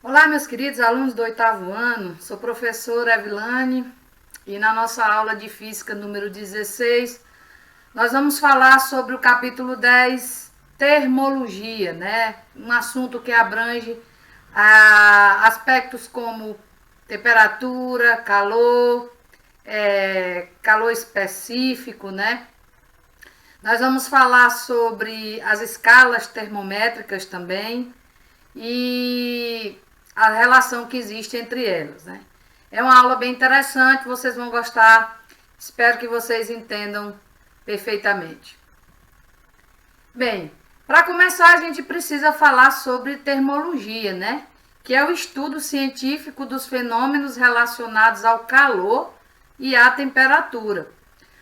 Olá, meus queridos alunos do 8º ano, sou professora Evilane e na nossa aula de Física número 16, nós vamos falar sobre o capítulo 10, termologia, né? Um assunto que abrange aspectos como temperatura, calor, calor específico, né? Nós vamos falar sobre as escalas termométricas também e a relação que existe entre elas, né? É uma aula bem interessante, vocês vão gostar. Espero que vocês entendam perfeitamente. Bem, para começar a gente precisa falar sobre termologia, né? Que é o estudo científico dos fenômenos relacionados ao calor e à temperatura,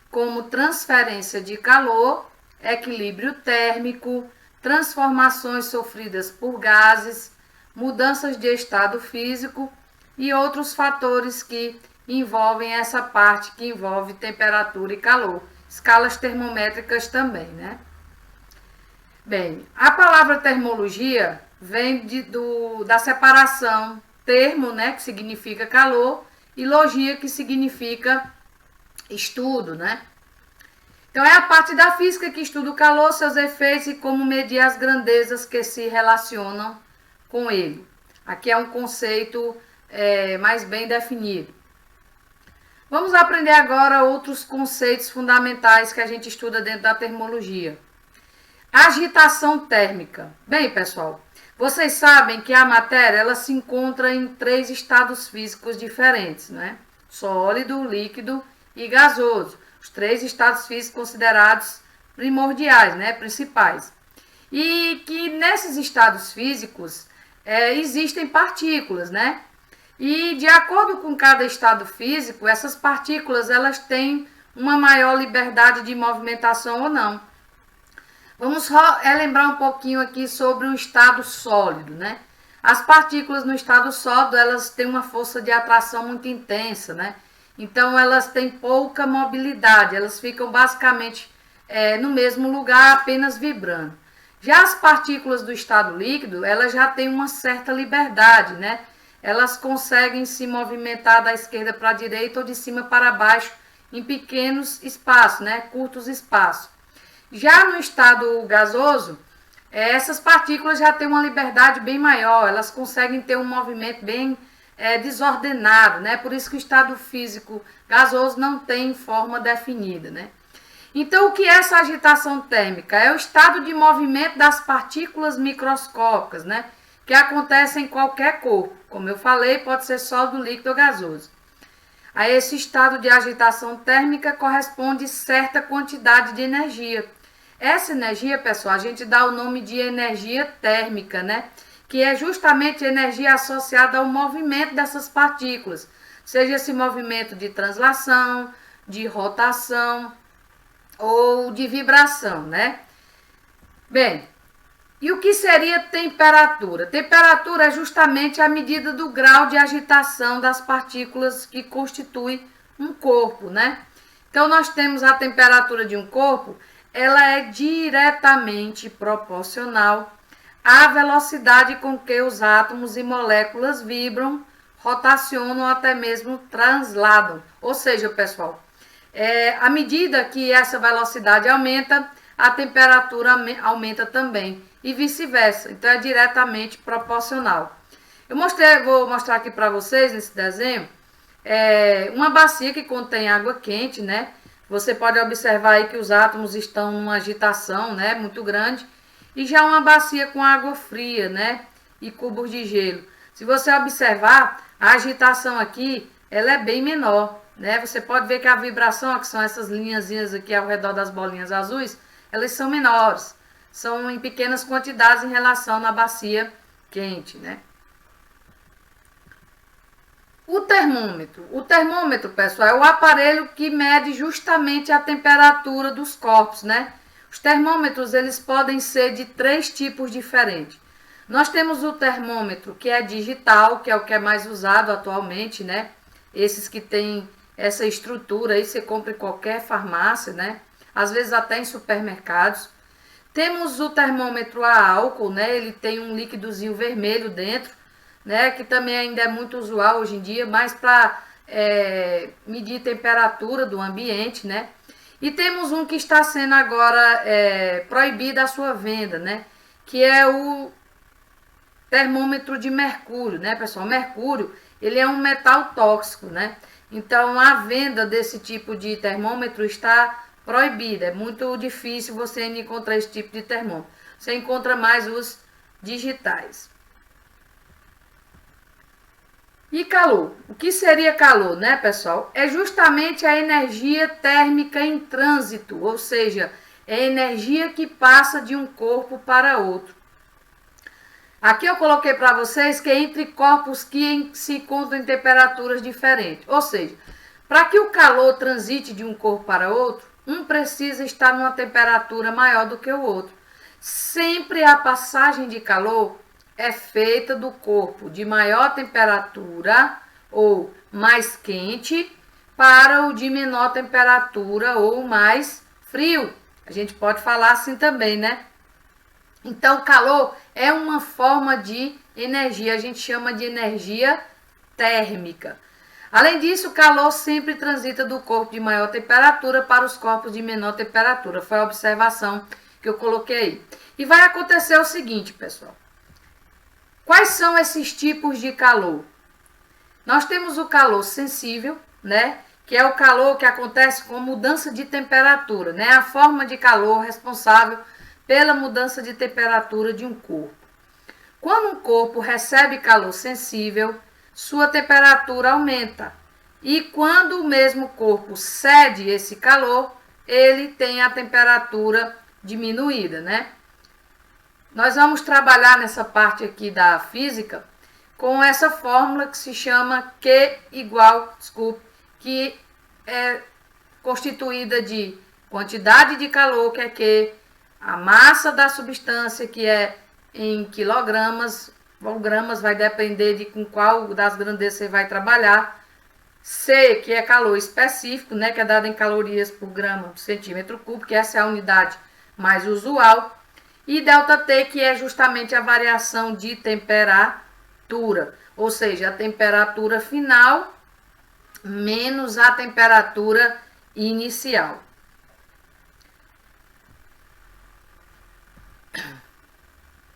como transferência de calor, equilíbrio térmico, transformações sofridas por gases, mudanças de estado físico e outros fatores que envolvem essa parte que envolve temperatura e calor. Escalas termométricas também, né? Bem, a palavra termologia vem da separação termo, né, que significa calor, e logia, que significa estudo, né? Então, é a parte da física que estuda o calor, seus efeitos e como medir as grandezas que se relacionam com ele. Aqui é um conceito mais bem definido. Vamos aprender agora outros conceitos fundamentais que a gente estuda dentro da termologia. Agitação térmica. Bem, pessoal, vocês sabem que a matéria ela se encontra em 3 estados físicos diferentes, né? Sólido, líquido e gasoso. Os 3 estados físicos considerados primordiais, né? Principais. E que nesses estados físicos existem partículas, né? E de acordo com cada estado físico, essas partículas elas têm uma maior liberdade de movimentação ou não. Vamos lembrar um pouquinho aqui sobre o estado sólido, né? As partículas no estado sólido, elas têm uma força de atração muito intensa, né? Então, elas têm pouca mobilidade, elas ficam basicamente no mesmo lugar, apenas vibrando. Já as partículas do estado líquido, elas já têm uma certa liberdade, né? Elas conseguem se movimentar da esquerda para a direita ou de cima para baixo em pequenos espaços, né? Curtos espaços. Já no estado gasoso, essas partículas já têm uma liberdade bem maior, elas conseguem ter um movimento bem desordenado, né? Por isso que o estado físico gasoso não tem forma definida, né? Então, o que é essa agitação térmica? É o estado de movimento das partículas microscópicas, né? Que acontece em qualquer corpo. Como eu falei, pode ser sólido, líquido ou gasoso. A esse estado de agitação térmica corresponde certa quantidade de energia. Essa energia, pessoal, a gente dá o nome de energia térmica, né? Que é justamente energia associada ao movimento dessas partículas. Seja esse movimento de translação, de rotação ou de vibração, né? Bem, e o que seria temperatura? Temperatura é justamente a medida do grau de agitação das partículas que constitui um corpo, né? Então, nós temos a temperatura de um corpo, ela é diretamente proporcional à velocidade com que os átomos e moléculas vibram, rotacionam ou até mesmo transladam. Ou seja, pessoal, à medida que essa velocidade aumenta, a temperatura aumenta também e vice-versa. Então, é diretamente proporcional. Vou mostrar aqui para vocês nesse desenho uma bacia que contém água quente, né? Você pode observar aí que os átomos estão numa agitação, né, muito grande. E já uma bacia com água fria, né, e cubos de gelo. Se você observar, a agitação aqui, ela é bem menor, né? Você pode ver que a vibração, que são essas linhazinhas aqui ao redor das bolinhas azuis, elas são menores. São em pequenas quantidades em relação na bacia quente, né? O termômetro, pessoal, é o aparelho que mede justamente a temperatura dos corpos, né? Os termômetros, eles podem ser de 3 tipos diferentes. Nós temos o termômetro que é digital, que é o que é mais usado atualmente, né? Esses que têm essa estrutura aí, você compra em qualquer farmácia, né? Às vezes até em supermercados. Temos o termômetro a álcool, né? Ele tem um líquidozinho vermelho dentro. né, que também ainda é muito usual hoje em dia, mas para medir temperatura do ambiente, né? E temos um que está sendo agora proibido a sua venda, né? Que é o termômetro de mercúrio, né, pessoal? Mercúrio, ele é um metal tóxico, né? Então, a venda desse tipo de termômetro está proibida. É muito difícil você encontrar esse tipo de termômetro. Você encontra mais os digitais. E calor? O que seria calor, né, pessoal? É justamente a energia térmica em trânsito, ou seja, é a energia que passa de um corpo para outro. Aqui eu coloquei para vocês que é entre corpos que se encontram em temperaturas diferentes. Ou seja, para que o calor transite de um corpo para outro, um precisa estar numa temperatura maior do que o outro. Sempre a passagem de calor é feita do corpo de maior temperatura ou mais quente para o de menor temperatura ou mais frio. A gente pode falar assim também, né? Então, calor é uma forma de energia, a gente chama de energia térmica. Além disso, o calor sempre transita do corpo de maior temperatura para os corpos de menor temperatura. Foi a observação que eu coloquei aí. E vai acontecer o seguinte, pessoal. Quais são esses tipos de calor? Nós temos o calor sensível, né? Que é o calor que acontece com mudança de temperatura, né? A forma de calor responsável pela mudança de temperatura de um corpo. Quando um corpo recebe calor sensível, sua temperatura aumenta. E quando o mesmo corpo cede esse calor, ele tem a temperatura diminuída, né? Nós vamos trabalhar nessa parte aqui da física com essa fórmula que se chama que é constituída de quantidade de calor, que é Q, a massa da substância, que é em quilogramas, ou gramas, vai depender de com qual das grandezas você vai trabalhar. C, que é calor específico, né, que é dado em calorias por grama por centímetro cúbico, que essa é a unidade mais usual. E ΔT, que é justamente a variação de temperatura, ou seja, a temperatura final menos a temperatura inicial.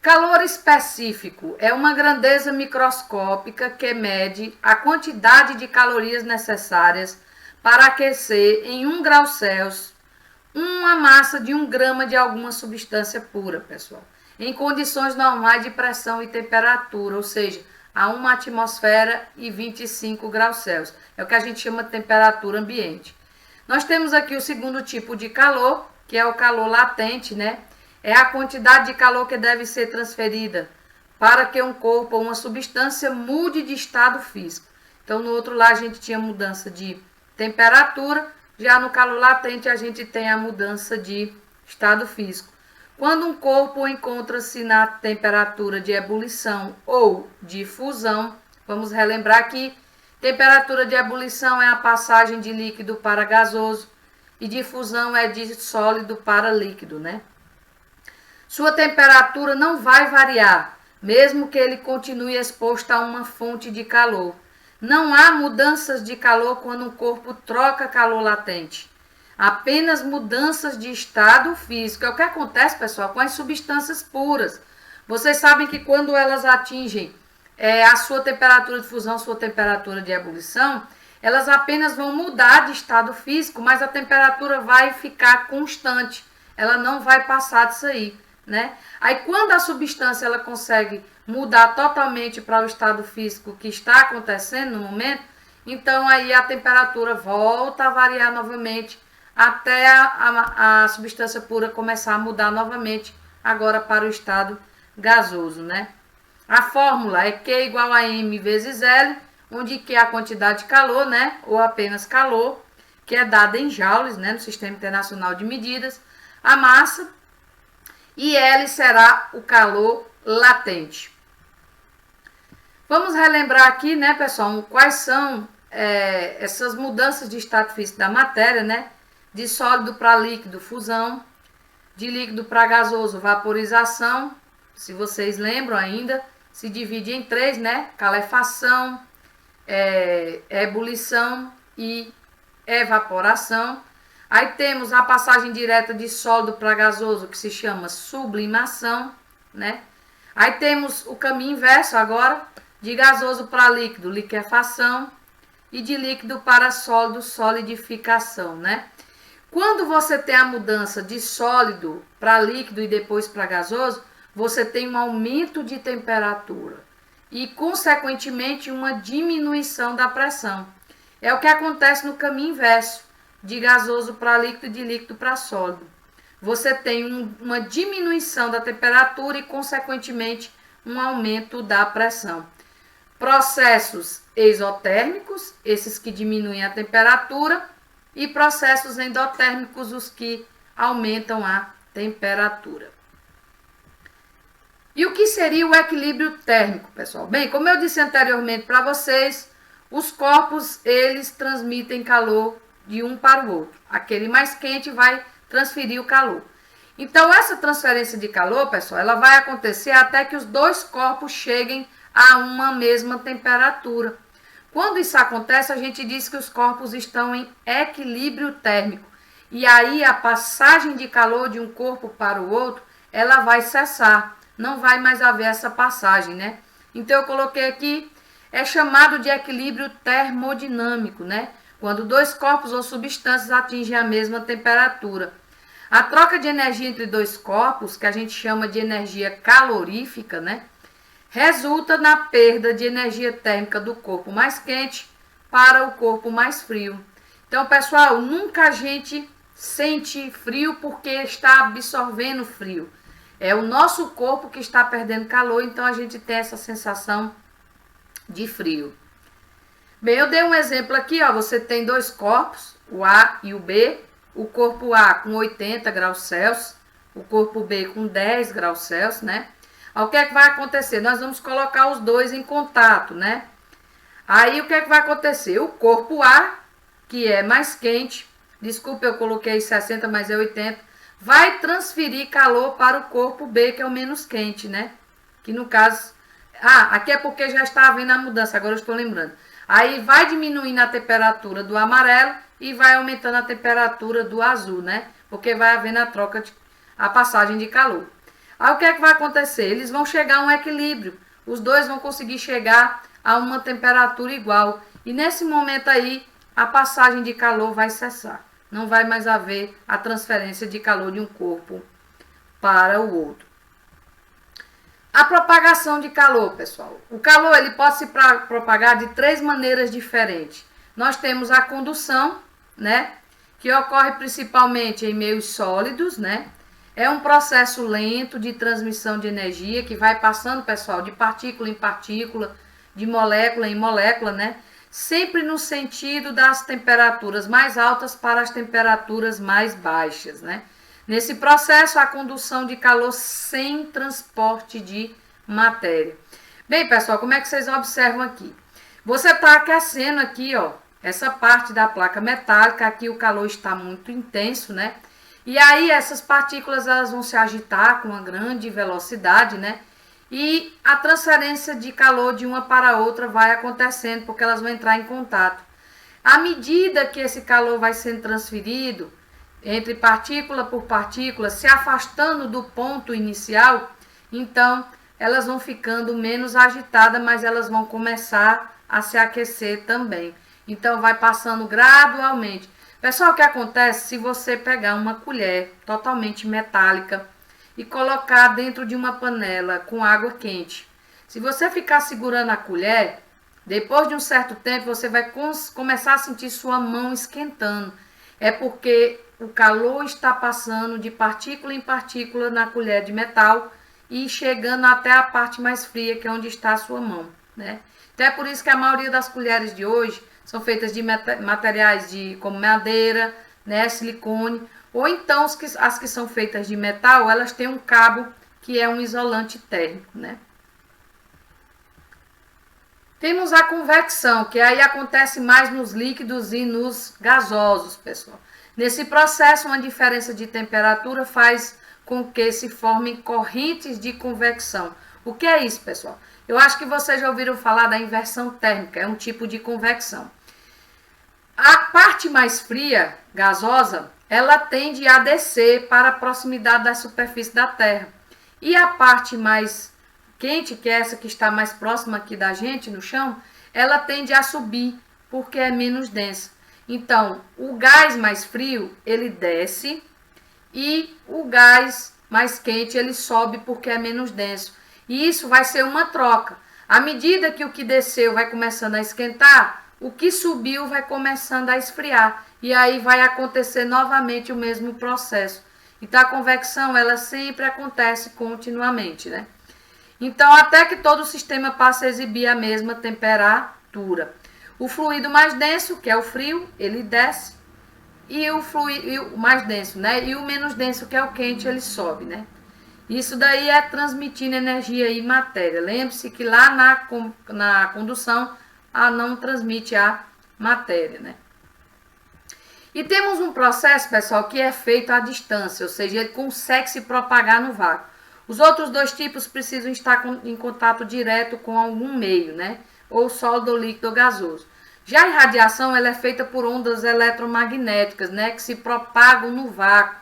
Calor específico é uma grandeza microscópica que mede a quantidade de calorias necessárias para aquecer em 1 grau Celsius uma massa de 1 grama de alguma substância pura, pessoal, em condições normais de pressão e temperatura, ou seja, a 1 atmosfera e 25 graus Celsius. É o que a gente chama de temperatura ambiente. Nós temos aqui o segundo tipo de calor, que é o calor latente, né? É a quantidade de calor que deve ser transferida para que um corpo ou uma substância mude de estado físico. Então, no outro lado, a gente tinha mudança de temperatura, já no calor latente, a gente tem a mudança de estado físico. Quando um corpo encontra-se na temperatura de ebulição ou de fusão, vamos relembrar que temperatura de ebulição é a passagem de líquido para gasoso e de fusão é de sólido para líquido, né? Sua temperatura não vai variar, mesmo que ele continue exposto a uma fonte de calor. Não há mudanças de calor quando o corpo troca calor latente. Apenas mudanças de estado físico. É o que acontece, pessoal, com as substâncias puras. Vocês sabem que quando elas atingem a sua temperatura de fusão, sua temperatura de ebulição, elas apenas vão mudar de estado físico, mas a temperatura vai ficar constante. Ela não vai passar disso aí, né? Aí quando a substância ela consegue mudar totalmente para o estado físico que está acontecendo no momento, então aí a temperatura volta a variar novamente até a substância pura começar a mudar novamente agora para o estado gasoso, né? A fórmula é Q igual a M vezes L, onde Q é a quantidade de calor, né? Ou apenas calor, que é dada em joules, né? No Sistema Internacional de Medidas, a massa, e L será o calor latente. Vamos relembrar aqui, né, pessoal, quais são essas mudanças de estado físico da matéria, né? De sólido para líquido, fusão, de líquido para gasoso, vaporização, se vocês lembram ainda, se divide em três, né? Calefação, ebulição e evaporação. Aí temos a passagem direta de sólido para gasoso, que se chama sublimação, né? Aí temos o caminho inverso agora, de gasoso para líquido, liquefação, e de líquido para sólido, solidificação, né? Quando você tem a mudança de sólido para líquido e depois para gasoso, você tem um aumento de temperatura e, consequentemente, uma diminuição da pressão. É o que acontece no caminho inverso, de gasoso para líquido e de líquido para sólido. Você tem uma diminuição da temperatura e, consequentemente, um aumento da pressão. Processos exotérmicos, esses que diminuem a temperatura, e processos endotérmicos, os que aumentam a temperatura. E o que seria o equilíbrio térmico, pessoal? Bem, como eu disse anteriormente para vocês, os corpos, eles transmitem calor de um para o outro. Aquele mais quente vai transferir o calor. Então, essa transferência de calor, pessoal, ela vai acontecer até que os dois corpos cheguem a uma mesma temperatura. Quando isso acontece, a gente diz que os corpos estão em equilíbrio térmico. E aí a passagem de calor de um corpo para o outro, ela vai cessar. Não vai mais haver essa passagem, né? Então eu coloquei aqui, é chamado de equilíbrio termodinâmico, né? Quando dois corpos ou substâncias atingem a mesma temperatura. A troca de energia entre dois corpos, que a gente chama de energia calorífica, né? Resulta na perda de energia térmica do corpo mais quente para o corpo mais frio. Então, pessoal, nunca a gente sente frio porque está absorvendo frio. É o nosso corpo que está perdendo calor, então a gente tem essa sensação de frio. Bem, eu dei um exemplo aqui, ó, você tem dois corpos, o A e o B. O corpo A com 80 graus Celsius, o corpo B com 10 graus Celsius, né? O que é que vai acontecer? Nós vamos colocar os dois em contato, né? Aí o que é que vai acontecer? O corpo A, que é mais quente, desculpa, eu coloquei 60, mas é 80, vai transferir calor para o corpo B, que é o menos quente, né? Que no caso... aqui é porque já está havendo a mudança, agora eu estou lembrando. Aí vai diminuindo a temperatura do amarelo e vai aumentando a temperatura do azul, né? Porque vai havendo a passagem de calor. Aí o que é que vai acontecer? Eles vão chegar a um equilíbrio. Os dois vão conseguir chegar a uma temperatura igual. E nesse momento aí, a passagem de calor vai cessar. Não vai mais haver a transferência de calor de um corpo para o outro. A propagação de calor, pessoal. O calor ele pode se propagar de três maneiras diferentes. Nós temos a condução, né? Que ocorre principalmente em meios sólidos, né? É um processo lento de transmissão de energia que vai passando, pessoal, de partícula em partícula, de molécula em molécula, né? Sempre no sentido das temperaturas mais altas para as temperaturas mais baixas, né? Nesse processo, a condução de calor sem transporte de matéria. Bem, pessoal, como é que vocês observam aqui? Você está aquecendo aqui, ó, essa parte da placa metálica, aqui o calor está muito intenso, né? E aí essas partículas elas vão se agitar com uma grande velocidade, né? E a transferência de calor de uma para outra vai acontecendo, porque elas vão entrar em contato. À medida que esse calor vai sendo transferido entre partícula por partícula, se afastando do ponto inicial, então elas vão ficando menos agitadas, mas elas vão começar a se aquecer também. Então vai passando gradualmente. Pessoal, o que acontece se você pegar uma colher totalmente metálica e colocar dentro de uma panela com água quente? Se você ficar segurando a colher, depois de um certo tempo você vai começar a sentir sua mão esquentando. É porque o calor está passando de partícula em partícula na colher de metal e chegando até a parte mais fria, que é onde está a sua mão, né? Então é por isso que a maioria das colheres de hoje são feitas de materiais como madeira, né, silicone, ou então as que são feitas de metal, elas têm um cabo que é um isolante térmico, né? Temos a convecção, que aí acontece mais nos líquidos e nos gasosos, pessoal. Nesse processo, uma diferença de temperatura faz com que se formem correntes de convecção, O que é isso, pessoal? Eu acho que vocês já ouviram falar da inversão térmica, é um tipo de convecção. A parte mais fria, gasosa, ela tende a descer para a proximidade da superfície da Terra. E a parte mais quente, que é essa que está mais próxima aqui da gente, no chão, ela tende a subir, porque é menos densa. Então, o gás mais frio, ele desce, e o gás mais quente, ele sobe porque é menos denso. E isso vai ser uma troca. À medida que o que desceu vai começando a esquentar, o que subiu vai começando a esfriar. E aí vai acontecer novamente o mesmo processo. Então, a convecção, ela sempre acontece continuamente, né? Então, até que todo o sistema passe a exibir a mesma temperatura. O fluido mais denso, que é o frio, ele desce. E o fluido mais denso, né? E o menos denso, que é o quente, ele sobe, né? Isso daí é transmitindo energia e matéria. Lembre-se que lá na condução, não transmite a matéria, né? E temos um processo, pessoal, que é feito à distância, ou seja, ele consegue se propagar no vácuo. Os outros dois tipos precisam estar em contato direto com algum meio, né? Ou sólido, ou líquido ou gasoso. Já a irradiação, ela é feita por ondas eletromagnéticas, né? Que se propagam no vácuo,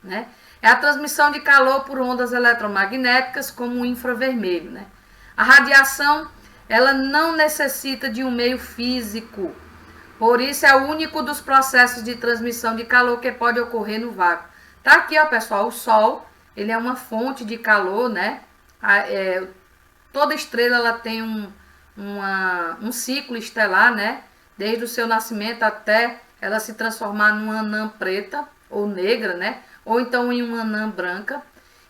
né? É a transmissão de calor por ondas eletromagnéticas, como o infravermelho, né? A radiação, ela não necessita de um meio físico. Por isso, é o único dos processos de transmissão de calor que pode ocorrer no vácuo. Tá aqui, ó, pessoal, o Sol, ele é uma fonte de calor, né? Toda estrela, ela tem um ciclo estelar, né? Desde o seu nascimento até ela se transformar numa anã preta ou negra, né? Ou então em uma anã branca.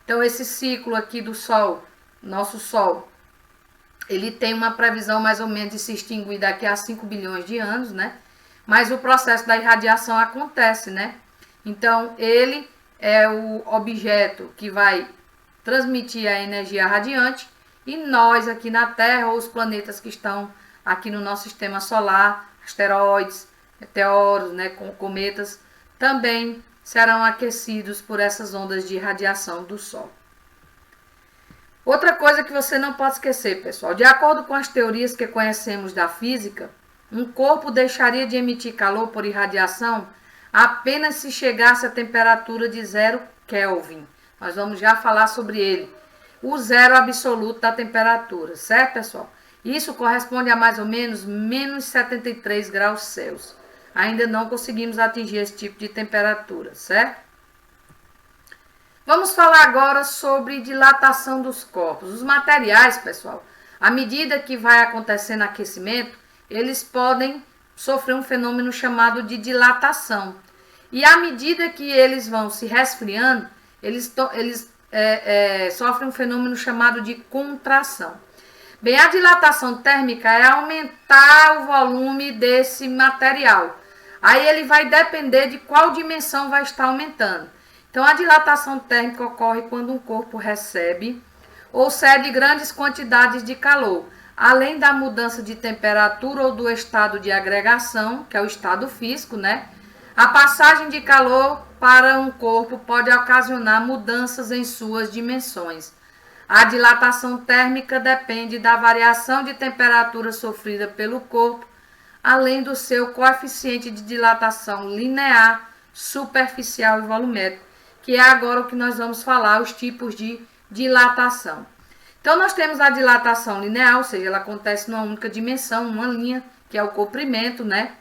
Então, esse ciclo aqui do Sol, nosso Sol, ele tem uma previsão mais ou menos de se extinguir daqui a 5 bilhões de anos, né? Mas o processo da irradiação acontece, né? Então, ele é o objeto que vai transmitir a energia radiante e nós aqui na Terra, ou os planetas que estão aqui no nosso sistema solar, asteroides, meteoros, né, cometas, também serão aquecidos por essas ondas de radiação do Sol. Outra coisa que você não pode esquecer, pessoal, de acordo com as teorias que conhecemos da física, um corpo deixaria de emitir calor por irradiação apenas se chegasse a temperatura de 0 Kelvin. Nós vamos já falar sobre ele. O zero absoluto da temperatura, certo, pessoal? Isso corresponde a mais ou menos menos 73 graus Celsius. Ainda não conseguimos atingir esse tipo de temperatura, certo? Vamos falar agora sobre dilatação dos corpos. Os materiais, pessoal, à medida que vai acontecendo aquecimento, eles podem sofrer um fenômeno chamado de dilatação. E à medida que eles vão se resfriando, eles sofrem um fenômeno chamado de contração. Bem, a dilatação térmica é aumentar o volume desse material. Aí ele vai depender de qual dimensão vai estar aumentando. Então, a dilatação térmica ocorre quando um corpo recebe ou cede grandes quantidades de calor, além da mudança de temperatura ou do estado de agregação, que é o estado físico, né? A passagem de calor para um corpo pode ocasionar mudanças em suas dimensões. A dilatação térmica depende da variação de temperatura sofrida pelo corpo, além do seu coeficiente de dilatação linear, superficial e volumétrico, que é agora o que nós vamos falar, os tipos de dilatação. Então, nós temos a dilatação linear, ou seja, ela acontece numa única dimensão, uma linha, que é o comprimento, né?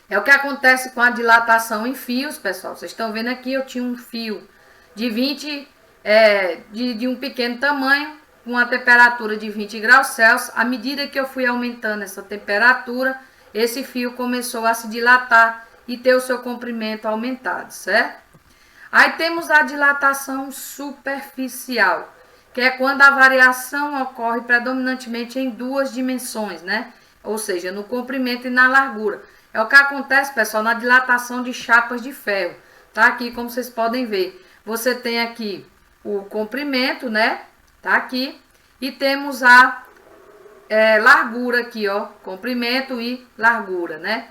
É o que acontece com a dilatação em fios, pessoal. Vocês estão vendo aqui, eu tinha um fio de de um pequeno tamanho, com a temperatura de 20 graus Celsius. À medida que eu fui aumentando essa temperatura, esse fio começou a se dilatar e ter o seu comprimento aumentado, certo? Aí temos a dilatação superficial, que é quando a variação ocorre predominantemente em duas dimensões, né? Ou seja, no comprimento e na largura. É o que acontece, pessoal, na dilatação de chapas de ferro. Tá aqui, como vocês podem ver. Você tem aqui o comprimento, né? Tá aqui. E temos a largura aqui, ó. Comprimento e largura, né?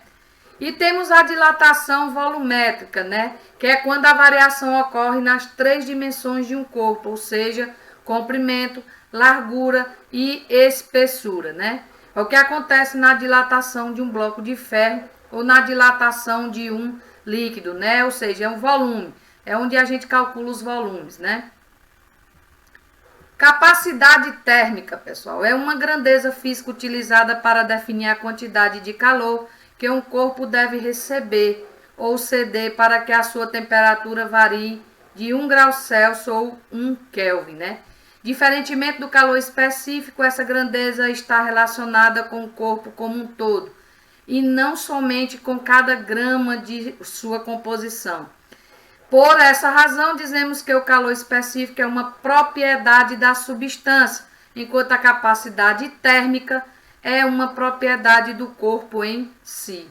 E temos a dilatação volumétrica, né? Que é quando a variação ocorre nas três dimensões de um corpo, ou seja, comprimento, largura e espessura, né? É o que acontece na dilatação de um bloco de ferro ou na dilatação de um líquido, né? Ou seja, é um volume, é onde a gente calcula os volumes, né? Capacidade térmica, pessoal, é uma grandeza física utilizada para definir a quantidade de calor que um corpo deve receber ou ceder para que a sua temperatura varie de 1 grau Celsius ou 1 Kelvin, né? Diferentemente do calor específico, essa grandeza está relacionada com o corpo como um todo e não somente com cada grama de sua composição. Por essa razão, dizemos que o calor específico é uma propriedade da substância, enquanto a capacidade térmica é uma propriedade do corpo em si.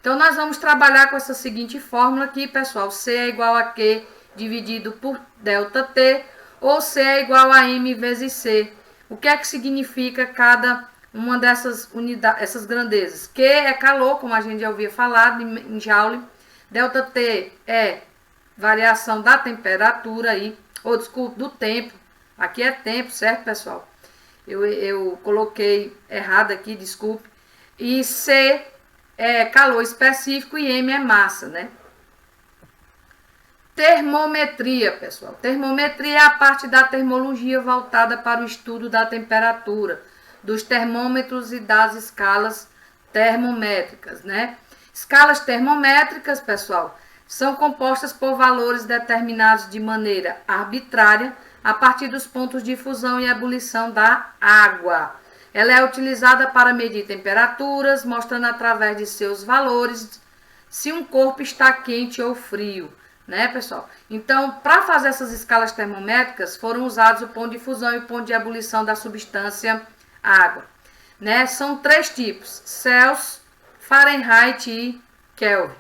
Então, nós vamos trabalhar com essa seguinte fórmula aqui, pessoal. C é igual a Q dividido por ΔT, ou C é igual a M vezes C. O que é que significa cada uma dessas unidades, essas grandezas? Q é calor, como a gente já ouvia falar em Joule. ΔT é variação da temperatura aí, ou desculpa, do tempo. Aqui é tempo, certo, pessoal? Eu coloquei errado aqui, desculpe. E C é calor específico e M é massa, né? Termometria, pessoal. Termometria é a parte da termologia voltada para o estudo da temperatura, dos termômetros e das escalas termométricas, né? Escalas termométricas, pessoal, são compostas por valores determinados de maneira arbitrária a partir dos pontos de fusão e ebulição da água. Ela é utilizada para medir temperaturas, mostrando através de seus valores se um corpo está quente ou frio, né, pessoal? Então, para fazer essas escalas termométricas, foram usados o ponto de fusão e o ponto de ebulição da substância água, né? São 3 tipos: Celsius, Fahrenheit e Kelvin.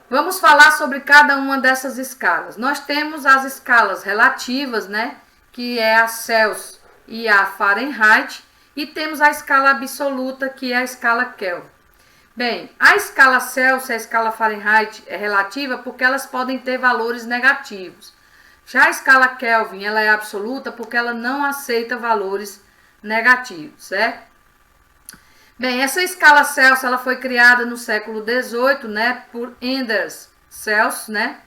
Vamos falar sobre cada uma dessas escalas. Nós temos as escalas relativas, né, que é a Celsius e a Fahrenheit, e temos a escala absoluta, que é a escala Kelvin. Bem, a escala Celsius e a escala Fahrenheit é relativa porque elas podem ter valores negativos. Já a escala Kelvin, ela é absoluta porque ela não aceita valores negativos, certo? Bem, essa escala Celsius ela foi criada no século XVIII, né, por Anders Celsius, né?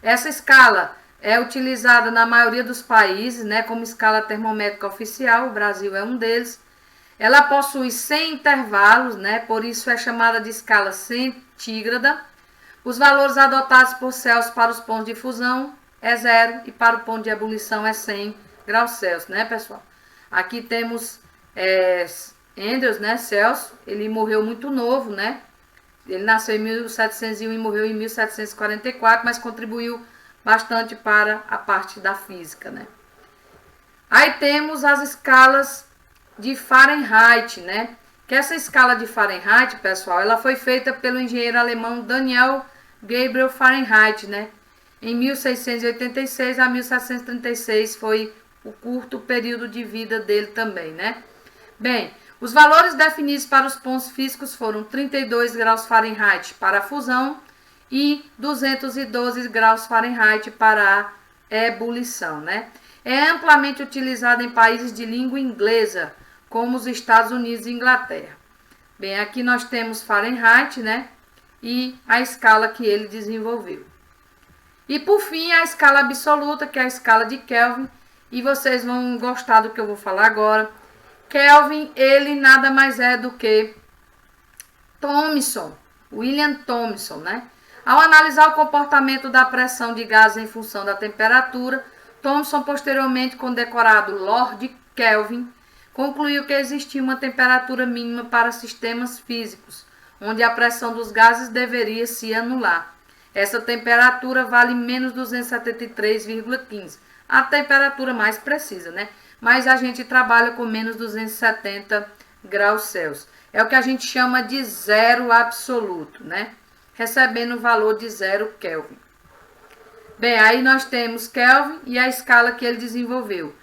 Essa escala é utilizada na maioria dos países, né, como escala termométrica oficial, o Brasil é um deles. Ela possui 100 intervalos, né, por isso é chamada de escala centígrada. Os valores adotados por Celsius para os pontos de fusão é 0 e para o ponto de ebulição é 100 graus Celsius, né, pessoal? Aqui temos Anders, né, Celsius, ele morreu muito novo, né? Ele nasceu em 1701 e morreu em 1744, mas contribuiu bastante para a parte da física, né? Aí temos as escalas de Fahrenheit, né? Que essa escala de Fahrenheit, pessoal, ela foi feita pelo engenheiro alemão Daniel Gabriel Fahrenheit, né? Em 1686 a 1736 foi o curto período de vida dele também, né? Bem, os valores definidos para os pontos físicos foram 32 graus Fahrenheit para a fusão e 212 graus Fahrenheit para a ebulição, né? É amplamente utilizado em países de língua inglesa, como os Estados Unidos e Inglaterra. Bem, aqui nós temos Fahrenheit, né? E a escala que ele desenvolveu. E por fim, a escala absoluta, que é a escala de Kelvin, e vocês vão gostar do que eu vou falar agora. Kelvin, ele nada mais é do que Thomson, William Thomson, né? Ao analisar o comportamento da pressão de gases em função da temperatura, Thomson, posteriormente condecorado Lord Kelvin, concluiu que existia uma temperatura mínima para sistemas físicos, onde a pressão dos gases deveria se anular. Essa temperatura vale menos 273,15, a temperatura mais precisa, né? Mas a gente trabalha com menos 270 graus Celsius. É o que a gente chama de zero absoluto, né? Recebendo o valor de 0 Kelvin. Bem, aí nós temos Kelvin e a escala que ele desenvolveu,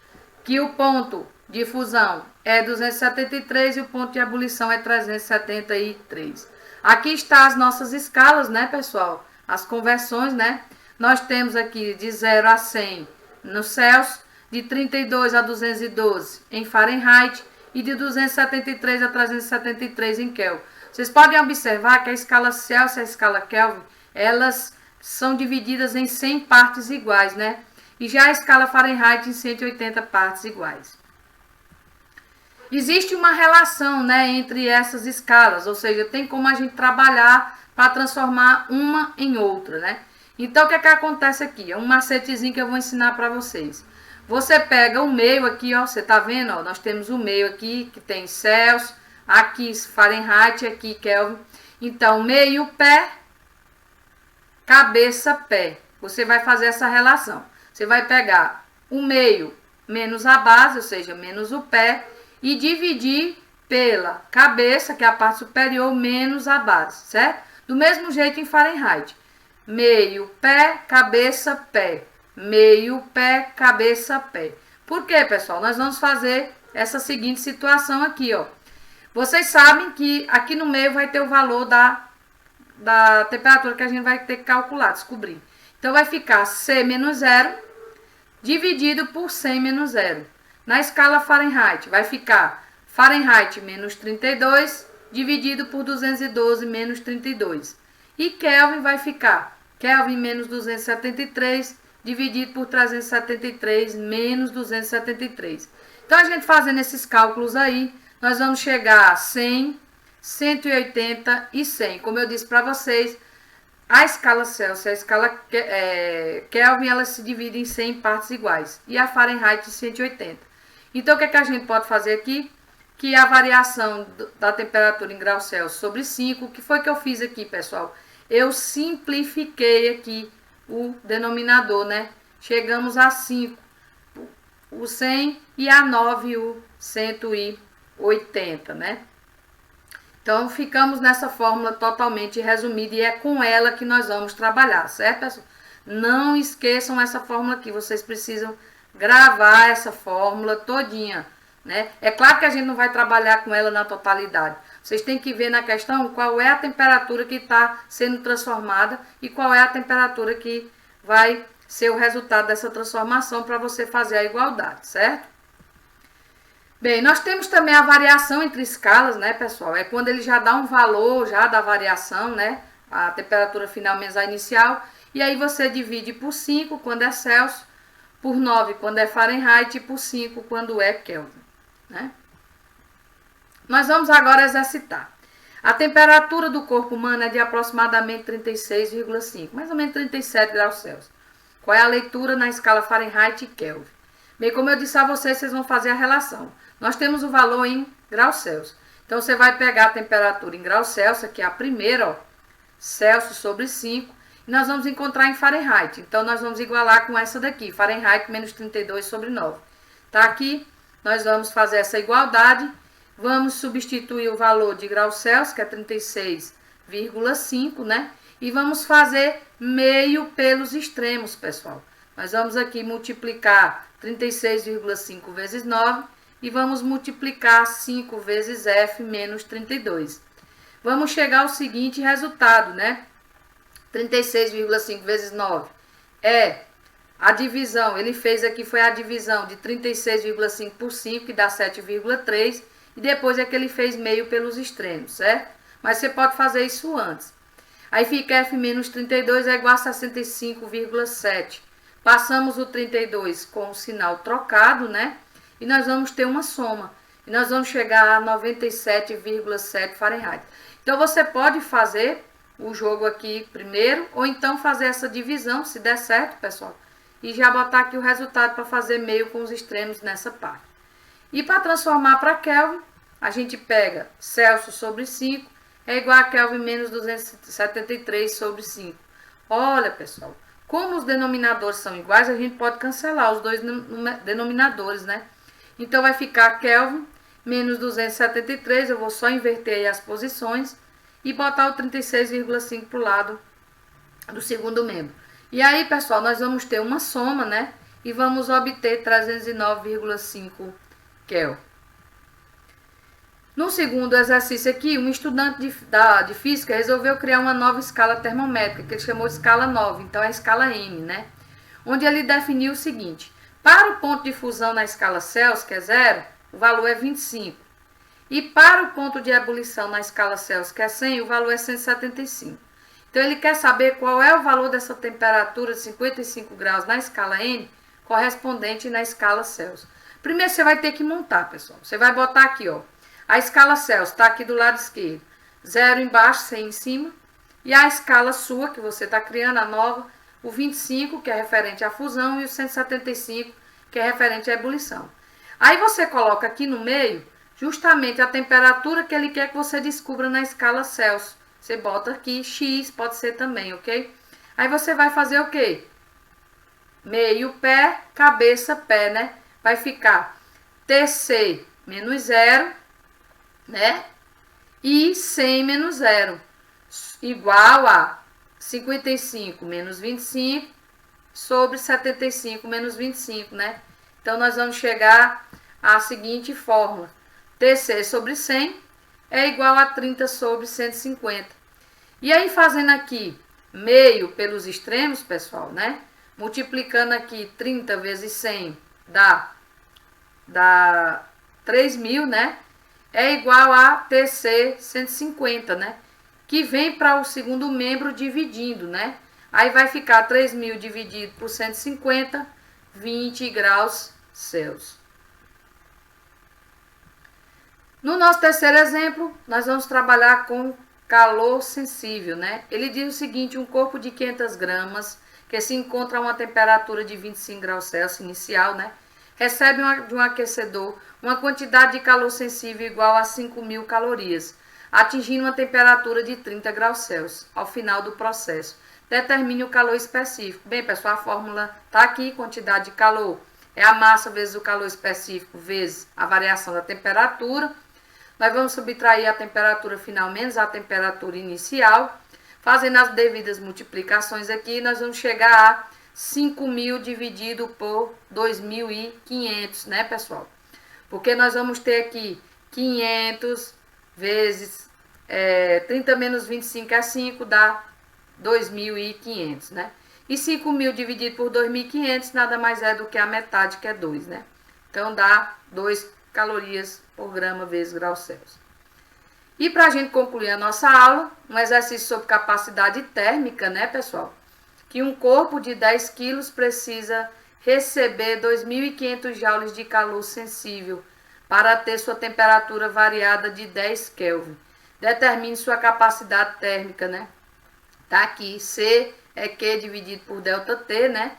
que o ponto de fusão é 273 e o ponto de ebulição é 373. Aqui está as nossas escalas, né, pessoal? As conversões, né? Nós temos aqui de 0 a 100, no Celsius, de 32 a 212 em Fahrenheit e de 273 a 373 em Kelvin. Vocês podem observar que a escala Celsius e a escala Kelvin, elas são divididas em 100 partes iguais, né? E já a escala Fahrenheit em 180 partes iguais. Existe uma relação, né, entre essas escalas, ou seja, tem como a gente trabalhar para transformar uma em outra, né? Então, o que é que acontece aqui? É um macetezinho que eu vou ensinar para vocês. Você pega o meio aqui, ó, você tá vendo, ó, nós temos o meio aqui, que tem Celsius, aqui Fahrenheit, aqui Kelvin. Então, meio pé, cabeça pé. Você vai fazer essa relação. Você vai pegar o meio menos a base, ou seja, menos o pé, e dividir pela cabeça, que é a parte superior, menos a base, certo? Do mesmo jeito em Fahrenheit. Meio pé, cabeça, pé. Meio pé, cabeça, pé. Por quê, pessoal? Nós vamos fazer essa seguinte situação aqui, ó. Vocês sabem que aqui no meio vai ter o valor da temperatura que a gente vai ter que calcular, descobrir. Então, vai ficar C menos 0 dividido por 100 menos 0. Na escala Fahrenheit, vai ficar Fahrenheit menos 32 dividido por 212 menos 32. E Kelvin vai ficar Kelvin menos 273 dividido por 373 menos 273. Então, a gente fazendo esses cálculos aí, nós vamos chegar a 100, 180 e 100. Como eu disse para vocês, a escala Celsius e a escala Kelvin, elas se dividem em 100 partes iguais. E a Fahrenheit em 180. Então, o que é que a gente pode fazer aqui? Que a variação da temperatura em graus Celsius sobre 5, o que foi que eu fiz aqui, pessoal? Eu simplifiquei aqui o denominador, né? Chegamos a 5, o 100, e a 9, o 180, né? Então, ficamos nessa fórmula totalmente resumida e é com ela que nós vamos trabalhar, certo, pessoal? Não esqueçam essa fórmula aqui, vocês precisam gravar essa fórmula todinha, né? É claro que a gente não vai trabalhar com ela na totalidade. Vocês têm que ver na questão qual é a temperatura que está sendo transformada e qual é a temperatura que vai ser o resultado dessa transformação para você fazer a igualdade, certo? Bem, nós temos também a variação entre escalas, né, pessoal? É quando ele já dá um valor já da variação, né? A temperatura final menos a inicial. E aí você divide por 5 quando é Celsius, por 9 quando é Fahrenheit e por 5 quando é Kelvin, né? Nós vamos agora exercitar. A temperatura do corpo humano é de aproximadamente 36,5, mais ou menos 37 graus Celsius. Qual é a leitura na escala Fahrenheit e Kelvin? Bem, como eu disse a vocês, vocês vão fazer a relação. Nós temos o valor em graus Celsius. Então, você vai pegar a temperatura em graus Celsius, que é a primeira, ó, Celsius sobre 5, e nós vamos encontrar em Fahrenheit. Então, nós vamos igualar com essa daqui, Fahrenheit menos 32 sobre 9. Tá aqui, nós vamos fazer essa igualdade. Vamos substituir o valor de graus Celsius, que é 36,5, né? E vamos fazer meio pelos extremos, pessoal. Nós vamos aqui multiplicar 36,5 vezes 9 e vamos multiplicar 5 vezes F menos 32. Vamos chegar ao seguinte resultado, né? 36,5 vezes 9 é a divisão. Ele fez aqui, foi a divisão de 36,5 por 5, que dá 7,3. E depois é que ele fez meio pelos extremos, certo? Mas você pode fazer isso antes. Aí fica F menos 32 é igual a 65,7. Passamos o 32 com o sinal trocado, né? E nós vamos ter uma soma. E nós vamos chegar a 97,7 Fahrenheit. Então, você pode fazer o jogo aqui primeiro, ou então fazer essa divisão, se der certo, pessoal. E já botar aqui o resultado para fazer meio com os extremos nessa parte. E para transformar para Kelvin, a gente pega Celsius sobre 5, é igual a Kelvin menos 273 sobre 5. Olha, pessoal, como os denominadores são iguais, a gente pode cancelar os dois denominadores, né? Então, vai ficar Kelvin menos 273, eu vou só inverter aí as posições e botar o 36,5 para o lado do segundo membro. E aí, pessoal, nós vamos ter uma soma, né? E vamos obter 309,5 Kelvin. No segundo exercício aqui, um estudante de física resolveu criar uma nova escala termométrica, que ele chamou de escala 9, então é a escala M, né? Onde ele definiu o seguinte: Para o ponto de fusão na escala Celsius, que é 0, o valor é 25. E para o ponto de ebulição na escala Celsius, que é 100, o valor é 175. Então, ele quer saber qual é o valor dessa temperatura de 55 graus na escala N, correspondente na escala Celsius. Primeiro, você vai ter que montar, pessoal. Você vai botar aqui, ó. A escala Celsius está aqui do lado esquerdo. 0 embaixo, 100 em cima. E a escala sua, que você está criando, a nova, o 25, que é referente à fusão, e o 175, que é referente à ebulição. Aí você coloca aqui no meio justamente a temperatura que ele quer que você descubra na escala Celsius. Você bota aqui X, pode ser também, ok? Aí você vai fazer o quê? Meio pé, cabeça, pé, né? Vai ficar TC menos 0, né? E 100 menos 0, igual a 55 menos 25 sobre 75 menos 25, né? Então, nós vamos chegar à seguinte fórmula. TC sobre 100 é igual a 30 sobre 150. E aí, fazendo aqui meio pelos extremos, pessoal, né? Multiplicando aqui 30 vezes 100 dá 3.000, né? É igual a TC 150, né? Que vem para o segundo membro dividindo, né? Aí vai ficar 3.000 dividido por 150, 20 graus Celsius. No nosso terceiro exemplo, nós vamos trabalhar com calor sensível, né? Ele diz o seguinte: um corpo de 500 gramas, que se encontra a uma temperatura de 25 graus Celsius inicial, né? Recebe de um aquecedor uma quantidade de calor sensível igual a 5.000 calorias, atingindo uma temperatura de 30 graus Celsius ao final do processo. Determine o calor específico. Bem, pessoal, a fórmula está aqui: quantidade de calor é a massa vezes o calor específico vezes a variação da temperatura. Nós vamos subtrair a temperatura final menos a temperatura inicial. Fazendo as devidas multiplicações aqui, nós vamos chegar a 5.000 dividido por 2.500, né, pessoal? Porque nós vamos ter aqui 500 vezes 30 menos 25 é 5, dá 2.500, né? E 5.000 dividido por 2.500 nada mais é do que a metade, que é 2, né? Então, dá 2 calorias por grama vezes graus Celsius. E para a gente concluir a nossa aula, um exercício sobre capacidade térmica, né, pessoal? Que um corpo de 10 quilos precisa receber 2.500 joules de calor sensível para ter sua temperatura variada de 10 Kelvin. Determine sua capacidade térmica, né? Tá aqui, C é Q dividido por ΔT, né?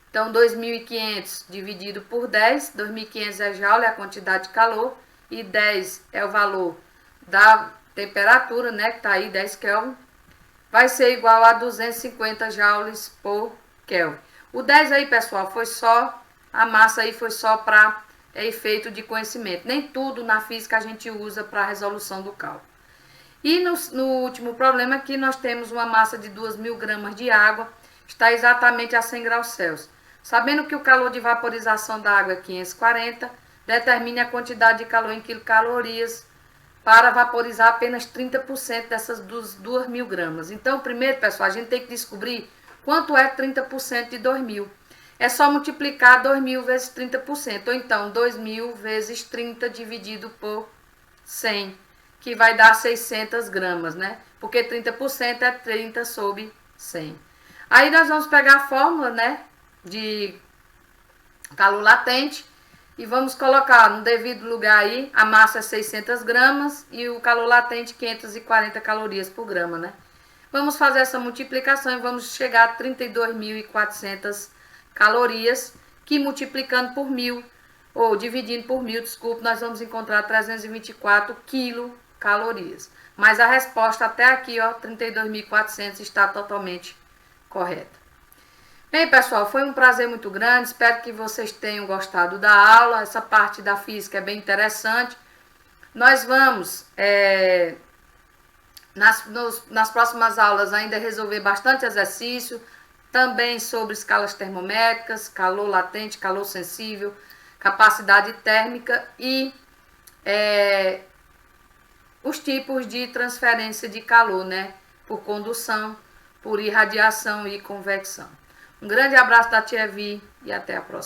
Então, 2.500 dividido por 10, 2.500 é joule, é a quantidade de calor, e 10 é o valor da temperatura, né, que tá aí, 10 Kelvin, vai ser igual a 250 joules por Kelvin. O 10 aí, pessoal, foi só, a massa aí foi só para efeito de conhecimento. Nem tudo na física a gente usa para a resolução do cálculo. E no último problema aqui, nós temos uma massa de 2.000 gramas de água, está exatamente a 100 graus Celsius. Sabendo que o calor de vaporização da água é 540, determine a quantidade de calor em quilocalorias para vaporizar apenas 30% dessas 2.000 gramas. Então, primeiro, pessoal, a gente tem que descobrir quanto é 30% de 2.000. É só multiplicar 2.000 vezes 30%, ou então 2.000 vezes 30 dividido por 100, que vai dar 600 gramas, né? Porque 30% é 30 sobre 100. Aí nós vamos pegar a fórmula, né, de calor latente e vamos colocar no devido lugar aí. A massa é 600 gramas e o calor latente 540 calorias por grama, né? Vamos fazer essa multiplicação e vamos chegar a 32.400 calorias, que multiplicando por 1.000, ou dividindo por 1.000, desculpe, nós vamos encontrar 324 quilocalorias. Mas a resposta até aqui, ó, 32.400, está totalmente correta. Bem, pessoal, foi um prazer muito grande, espero que vocês tenham gostado da aula. Essa parte da física é bem interessante. Nós vamos, nas próximas aulas, ainda resolver bastante exercício, também sobre escalas termométricas, calor latente, calor sensível, capacidade térmica e os tipos de transferência de calor, né? Por condução, por irradiação e convecção. Um grande abraço da Tia Vi e até a próxima.